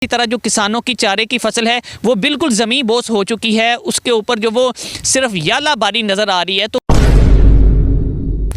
इसी तरह जो किसानों की चारे की फसल है वो बिल्कुल ज़मीं बोस हो चुकी है, उसके ऊपर जो वो सिर्फ यालाबारी नज़र आ रही है। तो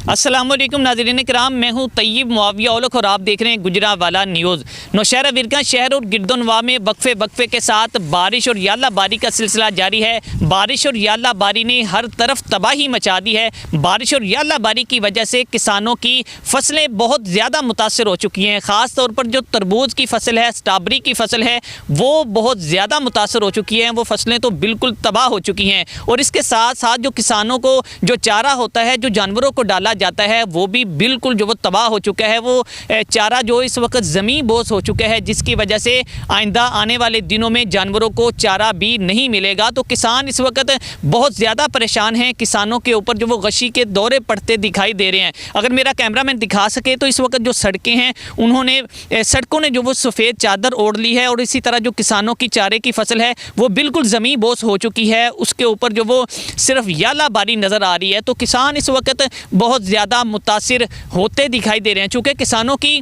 अस्सलामुअलैकुम नाज़रीन किराम, मैं हूं तैयब मुआविया औलख और आप देख रहे हैं गुजरांवाला न्यूज़। नौशहरा विरका शहर और गिरदोनवा में वक्फे के साथ बारिश और यालाबारी का सिलसिला जारी है। बारिश और यालाबारी ने हर तरफ तबाही मचा दी है। बारिश और यालाबारी की वजह से किसानों की फसलें बहुत ज़्यादा मुतासर हो चुकी हैं। ख़ास तौर पर जो तरबूज की फसल है, स्ट्रॉबेरी की फसल है, वो बहुत ज़्यादा मुतासर हो चुकी हैं। वो फसलें तो बिल्कुल तबाह हो चुकी हैं और इसके साथ साथ जो किसानों को जो चारा होता है, जो जानवरों को डाला जाता है, वो भी बिल्कुल जो वो तबाह हो चुका है। वो चारा जो इस वक्त ज़मीन बोस हो चुका है, जिसकी वजह से आइंदा आने वाले दिनों में जानवरों को चारा भी नहीं मिलेगा। तो किसान इस वक्त बहुत ज़्यादा परेशान हैं। किसानों के ऊपर जो वो गशी के दौरे पड़ते दिखाई दे रहे हैं। अगर मेरा कैमरामैन दिखा सके तो इस वक्त जो सड़कें हैं, उन्होंने सड़कों ने जो वो सफ़ेद चादर ओढ़ ली है और इसी तरह जो किसानों की चारे की फसल है वो बिल्कुल ज़मीन बोस हो चुकी है। उसके ऊपर जो वो सिर्फ यालाबारी नज़र आ रही है। तो किसान इस वक्त बहुत ज़्यादा मुतासिर होते दिखाई दे रहे हैं। चूँकि किसानों की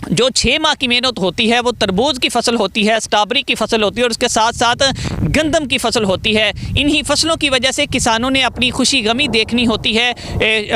जो 6 माह की मेहनत होती है, वो तरबूज की फसल होती है, स्ट्रॉबेरी की फसल होती है और उसके साथ साथ गंदम की फसल होती है। इन्हीं फसलों की वजह से किसानों ने अपनी खुशी गमी देखनी होती है,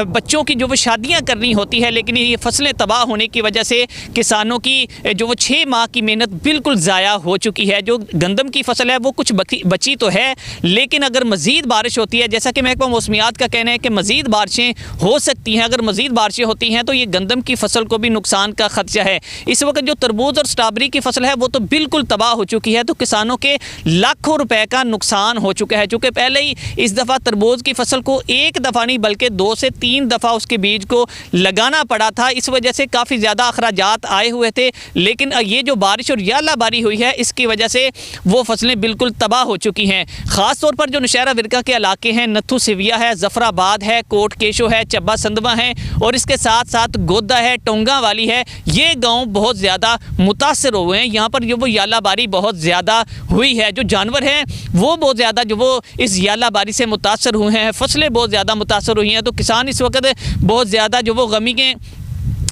बच्चों की जो वो शादियां करनी होती है, लेकिन ये फसलें तबाह होने की वजह से किसानों की जो वो 6 माह की मेहनत बिल्कुल ज़ाया हो चुकी है। जो गंदम की फसल है वो कुछ बची तो है, लेकिन अगर मज़ीद बारिश होती है, जैसा कि महकमा मौसमियात का कहना है कि मज़ीद बारिशें हो सकती हैं, अगर मज़ीद बारिशें होती हैं तो ये गंदम की फसल को भी नुकसान का खदशा है। इस वक्त जो तरबूज और स्ट्रॉबेरी की फसल है वो तो बिल्कुल तबाह हो चुकी है। तो किसानों के लाखों रुपए का नुकसान हो चुका है। चूँकि पहले ही इस दफ़ा तरबूज की फसल को एक दफ़ा नहीं बल्कि 2 से 3 दफ़ा उसके बीज को लगाना पड़ा था। इस वजह से काफ़ी ज़्यादा अखराजात आए हुए थे, लेकिन ये जो बारिश और यालाबारी हुई है इसकी वजह से वो फसलें बिल्कुल तबाह हो चुकी हैं। ख़ास तौर पर जो नौशहरा विरका के इलाके हैं, नथू सिविया है, जफराबाद है, कोट केशो है, चब्बा संधवा है और इसके साथ साथ गोदा है, टोंगा वाली है, ये गाँव बहुत ज़्यादा मुतासर हुए हैं। यहाँ पर जो वो यालाबारी बहुत ज़्यादा हुई है। जो जानवर हैं वो बहुत ज़्यादा जो वो इस यालाबारी से मुतासर हुए हैं, फसलें बहुत ज़्यादा मुतासर हुई हैं। तो किसान इस वक्त बहुत ज़्यादा जो वो गमी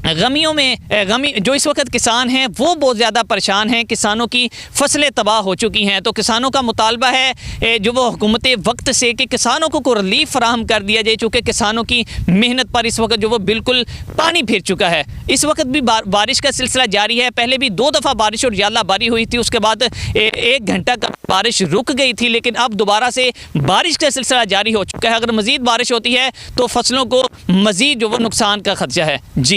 जो इस वक्त किसान हैं वो बहुत ज़्यादा परेशान हैं। किसानों की फसलें तबाह हो चुकी हैं। तो किसानों का मुतालबा है जो वो हुकूमत वक्त से कि किसानों को रिलीफ फराहम कर दिया जाए, चूँकि किसानों की मेहनत पर इस वक्त जो वो बिल्कुल पानी फिर चुका है। इस वक्त भी बारिश का सिलसिला जारी है। पहले भी 2 दफ़ा बारिश और यालाबारी हुई थी, उसके बाद 1 घंटा का बारिश रुक गई थी, लेकिन अब दोबारा से बारिश का सिलसिला जारी हो चुका है। अगर मज़ीद बारिश होती है तो फसलों को मज़ीद जो वो नुकसान का खदशा है। जी।